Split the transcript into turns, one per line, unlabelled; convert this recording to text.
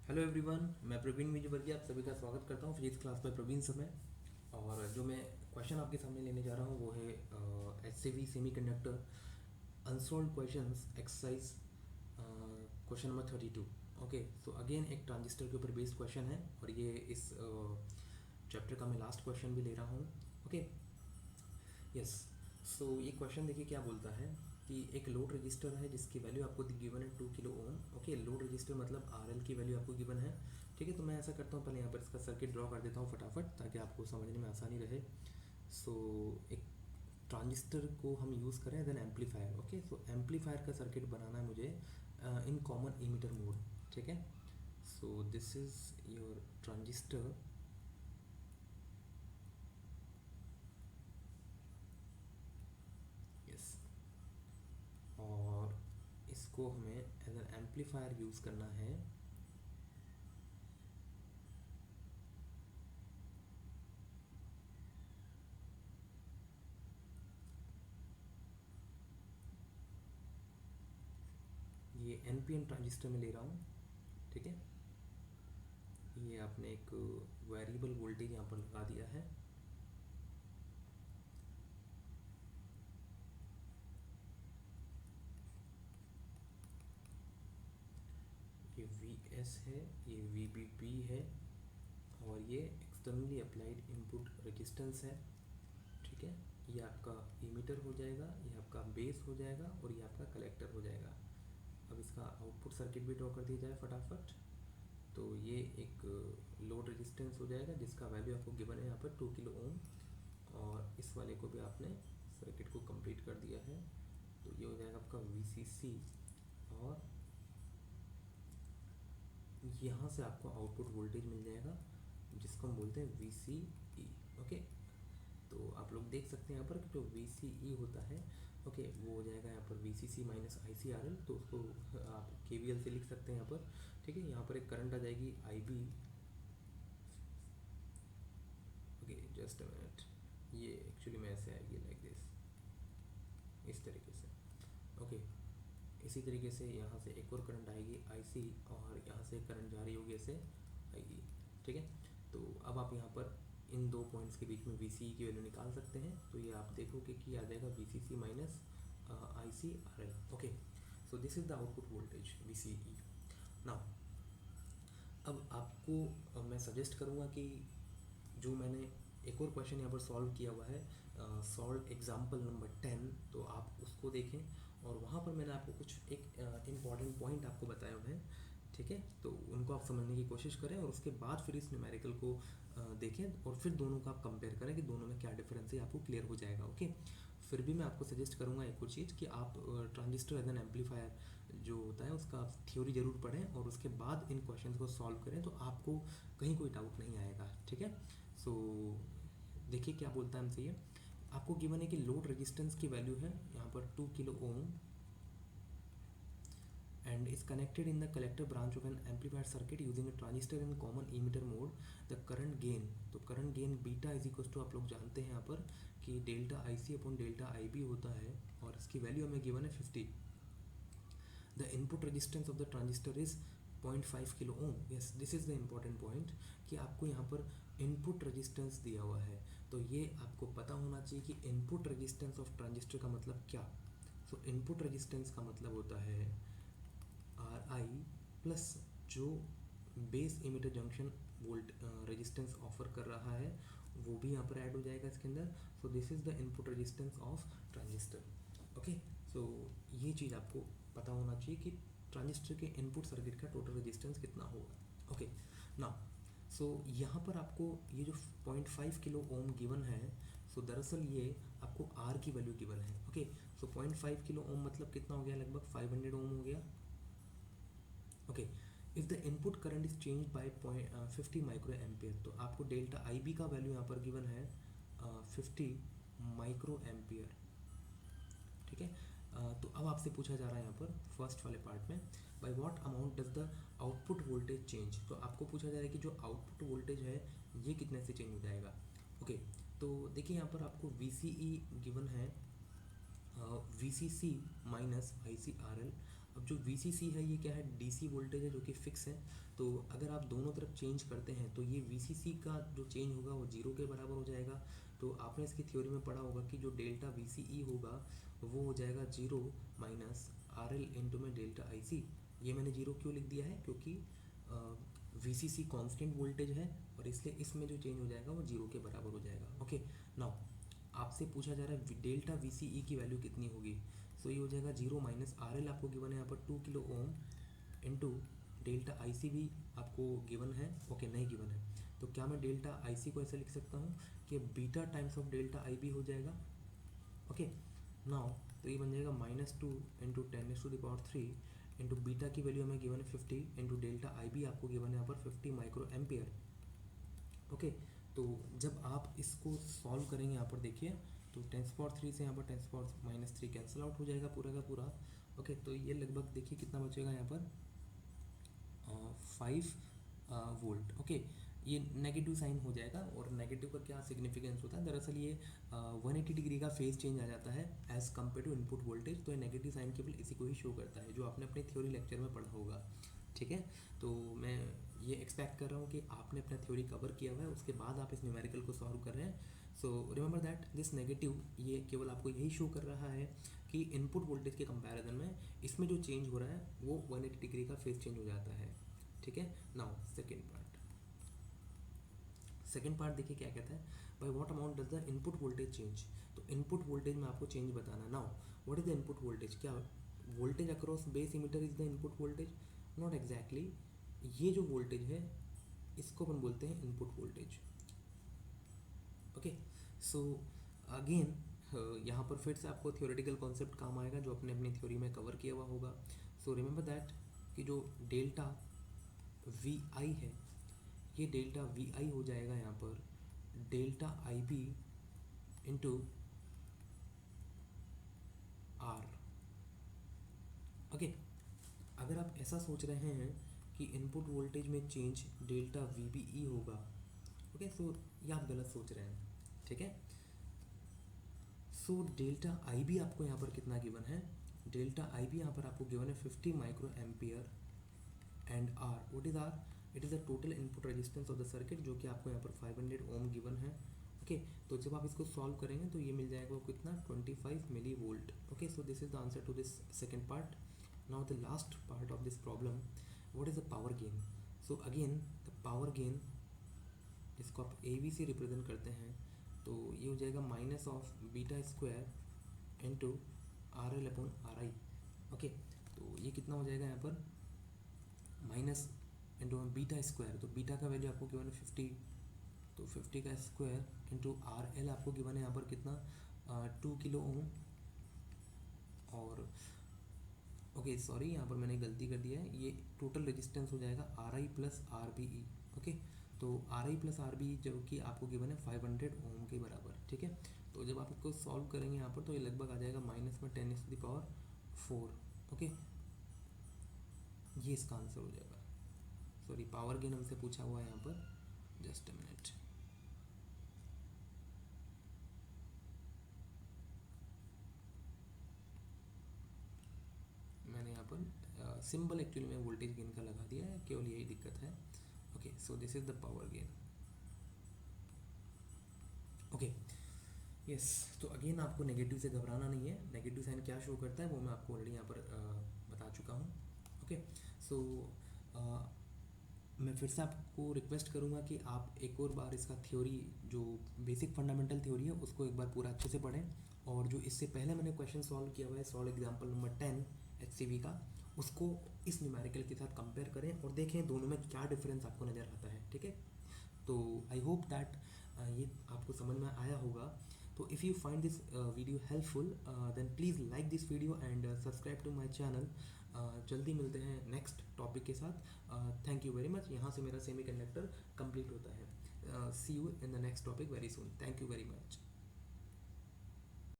Hello everyone, मैं प्रवीण विजयवर्गीय आप सभी का स्वागत करता हूँ फिजिक्स क्लास में प्रवीण समय। और जो मैं क्वेश्चन आपके सामने लेने जा रहा हूँ वो है H C V semiconductor unsolved questions exercise question number 32। Okay, so again एक ट्रांजिस्टर के ऊपर बेस्ड क्वेश्चन है और ये इस चैप्टर का मैं लास्ट क्वेश्चन भी ले रहा हूँ। Okay, yes. सो ये क्वेश्चन देखिए क्या बोलता है कि एक लोड रजिस्टर है जिसकी वैल्यू आपको गिवन है 2 kilo ohm. Okay, load register मतलब आर की वैल्यू आपको गिवन है। ठीक है, तो मैं ऐसा करता हूँ, पहले यहाँ पर इसका सर्किट ड्रॉ कर देता हूँ फटाफट ताकि आपको समझने में आसानी रहे। सो एक ट्रांजिस्टर को हम यूज़ करें as an amplifier. Okay, so amplifier का सर्किट बनाना है मुझे इन कॉमन इमीटर मोड। ठीक है, so this is your transistor. Yes, और इसको हमें एज एन एम्पलीफायर यूज़ करना है। ये एनपीएन ट्रांजिस्टर में ले रहा हूँ। ठीक है, ये आपने एक वेरिएबल वोल्टेज यहाँ पर लगा दिया है। ये वी एस है, ये वी बी पी है और ये एक्सटर्नली अप्लाइड इनपुट रेजिस्टेंस है। ठीक है, ये आपका इमीटर हो जाएगा, ये आपका बेस हो जाएगा और ये आपका कलेक्टर हो जाएगा। अब इसका आउटपुट सर्किट भी ड्रॉ कर दिया जाए फटाफट। तो ये एक लोड रेजिस्टेंस हो जाएगा जिसका वैल्यू आपको गिवन है यहाँ पर 2 किलो ओम, और इस वाले को भी आपने सर्किट को कंप्लीट कर दिया है। तो ये हो जाएगा आपका VCC, और यहाँ से आपको आउटपुट वोल्टेज मिल जाएगा जिसको हम बोलते हैं VCE। ओके, तो आप लोग देख सकते हैं यहाँ पर कि जो VCE होता है, ओके, वो हो जाएगा यहाँ पर VCC माइनस ICRL। तो उसको आप KVL से लिख सकते हैं यहाँ पर। ठीक है, यहाँ पर एक करंट आ जाएगी IB। Okay, just a minute, ये एक्चुअली में ऐसे आएगी लाइक दिस, इस तरीके से। ओके, इसी तरीके से यहाँ से एक और करंट आएगी IC, और यहाँ से करंट जा रही होगी ऐसे IE। ठीक है, तो अब आप यहाँ पर इन दो पॉइंट्स के बीच में VCE की वैल्यू निकाल सकते हैं। तो ये आप देखोगे कि आ जाएगा VCC minus ICRL। Okay, so this is the output voltage VCE। Now अब आपको मैं सजेस्ट करूँगा कि जो मैंने एक और क्वेश्चन यहाँ पर सॉल्व किया हुआ है, सॉल्व एग्जाम्पल नंबर 10, तो आप उसको देखें। और वहाँ पर मैंने आपको कुछ एक इम्पॉर्टेंट पॉइंट आपको बताए हुए हैं। ठीक है, तो उनको आप समझने की कोशिश करें और उसके बाद फिर इस न्यूमेरिकल को देखें और फिर दोनों का आप कंपेयर करें कि दोनों में क्या डिफरेंस है, आपको क्लियर हो जाएगा। ओके, फिर भी मैं आपको सजेस्ट करूँगा एक और चीज़ कि आप ट्रांजिस्टर एज एन एम्पलीफायर जो होता है उसका आप थ्योरी जरूर पढ़ें और उसके बाद इन क्वेश्चंस को सॉल्व करें, तो आपको कहीं कोई डाउट नहीं आएगा। ठीक है, सो देखिए क्या बोलता है हमसे। ये आपको गिवन है कि लोड रेजिस्टेंस की वैल्यू है यहाँ पर 2 kilo ohm and is connected in the collector branch of an amplifier circuit using a transistor in common emitter mode. The current gain, तो current gain beta is equal to आप लोग जानते हैं यहाँ पर कि delta IC upon delta IB होता है और इसकी वैल्यू हमें गिवन है 50। The input resistance of the transistor is 0.5 kilo ohm. Yes, this is the important point कि आपको यहाँ पर इनपुट रेजिस्टेंस दिया हुआ है। तो ये आपको पता होना चाहिए कि इनपुट रेजिस्टेंस ऑफ ट्रांजिस्टर का मतलब क्या। सो इनपुट रेजिस्टेंस का मतलब होता है RI प्लस जो base emitter junction volt resistance offer कर रहा है वो भी यहाँ पर ऐड हो जाएगा इसके अंदर। So this is the input resistance of transistor. Okay, so ये चीज़ आपको पता होना चाहिए कि ट्रांजिस्टर के इनपुट सर्किट का टोटल रेजिस्टेंस कितना होगा। ओके, नाउ सो यहाँ पर आपको ये जो 0.5 किलो ओम गिवन है, सो दरअसल ये आपको R की वैल्यू गिवन है। ओके, सो 0.5 किलो ओम मतलब कितना हो गया, लगभग 500 ओम हो गया। Okay, if the input current is change bye 50 micro ampere, तो आपको डेल्टा IB का वैल्यू यहाँ पर गिवन है 50 माइक्रो एम्पियर। ठीक है, तो अब आपसे पूछा जा रहा है यहाँ पर फर्स्ट वाले पार्ट में, bye what amount does the output voltage change. तो आपको पूछा जा रहा है कि जो आउटपुट वोल्टेज है ये कितने से चेंज हो जाएगा। ओके, तो देखिए यहाँ पर आपको VCE गिवन है VCC माइनस ICRL। अब जो VCC है ये क्या है, DC वोल्टेज है जो कि फिक्स है। तो अगर आप दोनों तरफ चेंज करते हैं तो ये VCC का जो चेंज होगा वो 0 के बराबर हो जाएगा। तो आपने इसकी थ्योरी में पढ़ा होगा कि जो डेल्टा VCE होगा वो हो जाएगा 0 माइनस RL इंटू में डेल्टा IC। ये मैंने 0 क्यों लिख दिया है, क्योंकि VCC कांस्टेंट वोल्टेज है और इसलिए इसमें जो चेंज हो जाएगा वो 0 के बराबर हो जाएगा। ओके, नाउ आपसे पूछा जा रहा है डेल्टा VCE की वैल्यू कितनी होगी। सो ये हो जाएगा 0 माइनस RL आपको गिवन है यहाँ पर 2 kilo ohm into delta IC भी आपको गिवन है। ओके, नहीं गिवन है तो क्या मैं डेल्टा IC को ऐसे लिख सकता हूँ कि beta times of delta IB हो जाएगा। ओके, नाउ तो ये बन जाएगा -2 इंटू 10⁻³ इंटू बीटा की वैल्यू हमें गिवन है 50 इंटू डेल्टा IB आपको गिवन है यहाँ पर 50 माइक्रो एम्पियर। ओके, तो जब आप इसको सॉल्व करेंगे यहाँ पर देखिए तो 10⁻³ से यहाँ पर 10⁻³ कैंसिल आउट हो जाएगा पूरा का पूरा। ओके, तो ये लगभग देखिए कितना बचेगा यहाँ पर 5 वोल्ट। ओके, ये नेगेटिव साइन हो जाएगा और नेगेटिव का क्या सिग्निफिकेंस होता है, दरअसल ये 180 डिग्री का फेज चेंज आ जाता है as compare to input voltage. तो ये नेगेटिव साइन केवल इसी को ही शो करता है जो आपने अपने थ्योरी लेक्चर में पढ़ा होगा। ठीक है, तो मैं ये एक्सपेक्ट कर रहा हूँ कि आपने अपना थ्योरी कवर किया हुआ है, उसके बाद आप इस न्यूमेरिकल को सॉल्व कर रहे हैं। So remember that this negative ये केवल आपको यही शो कर रहा है कि इनपुट वोल्टेज के कंपैरिजन में इसमें जो चेंज हो रहा है वो 180 डिग्री का फेज चेंज हो जाता है। ठीक है, नाउ सेकेंड पार्ट देखिए क्या कहता है, by what amount does the input voltage change. तो इनपुट वोल्टेज में आपको चेंज बताना। Now what is the input voltage, क्या voltage across base emitter is the input voltage, not exactly. ये जो वोल्टेज है इसको अपन बोलते हैं input voltage. Okay, so again यहाँ पर फिर से आपको थियोरेटिकल कॉन्सेप्ट काम आएगा जो अपने अपनी थ्योरी में कवर किया हुआ होगा। सो रिमेंबर दैट कि जो डेल्टा VI है ये डेल्टा VI हो जाएगा यहाँ पर delta IB into R। Okay, अगर आप ऐसा सोच रहे हैं कि इनपुट वोल्टेज में चेंज डेल्टा VBE होगा, ओके, सो ये आप गलत सोच रहे हैं। ठीक है, सो डेल्टा IB आपको यहाँ पर कितना गिवन है, डेल्टा IB यहाँ पर आपको गिवन है 50 micro ampere and R what is R, it is the total input resistance of the circuit जो कि आपको यहाँ पर 500 ओम गिवन है। ओके, तो जब आप इसको सॉल्व करेंगे तो ये मिल जाएगा कितना 25 millivolt. Okay, so this is the answer to this second part. Now the last part of this problem, what is the power gain. So again the power gain इसको आप AV से represent करते हैं तो ये हो जाएगा minus of beta square into RL/RI। Okay, तो ये कितना हो जाएगा यहाँ पर माइनस इंटू बीटा स्क्वायर, तो बीटा का वैल्यू आपको गिवन है 50, तो 50 का स्क्वायर इंटू RL आपको गिवन है यहाँ पर कितना 2 किलो ओम। और ओके सॉरी, यहाँ पर मैंने गलती कर दिया है, ये टोटल रेजिस्टेंस हो जाएगा RI प्लस RBE। ओके, तो RI प्लस RBE जो कि आपको गिवन है 500 ओम के बराबर। ठीक है, तो जब आप इसको सॉल्व करेंगे यहाँ पर तो ये लगभग आ जाएगा -10⁻⁴। ओके, ये इसका आंसर हो जाएगा। सॉरी, पावर गेन हमसे पूछा हुआ है यहाँ पर, जस्ट अ मिनट। मैंने यहाँ पर सिंबल एक्चुअली में वोल्टेज गेन का लगा दिया है, केवल यही दिक्कत है। Okay, so this is the power gain. Okay, yes, तो अगेन आपको नेगेटिव से घबराना नहीं है, नेगेटिव साइन क्या शो करता है वो मैं आपको ऑलरेडी यहाँ पर बता चुका हूँ। ओके, सो मैं फिर से आपको रिक्वेस्ट करूँगा कि आप एक और बार इसका थ्योरी जो बेसिक फंडामेंटल थ्योरी है उसको एक बार पूरा अच्छे से पढ़ें, और जो इससे पहले मैंने क्वेश्चन सॉल्व किया हुआ है सॉल्व एग्जाम्पल नंबर 10 HCV का, उसको इस न्यूमेरिकल के साथ कंपेयर करें और देखें दोनों में क्या डिफरेंस आपको नज़र आता है। ठीक है, तो आई होप दैट ये आपको समझ में आया होगा। तो if you find this video helpful then please like this video and subscribe to my channel. जल्दी मिलते हैं नेक्स्ट टॉपिक के साथ। Thank you very much. यहाँ से मेरा सेमीकंडक्टर कंप्लीट होता है। See you in the next topic very soon. Thank you very much.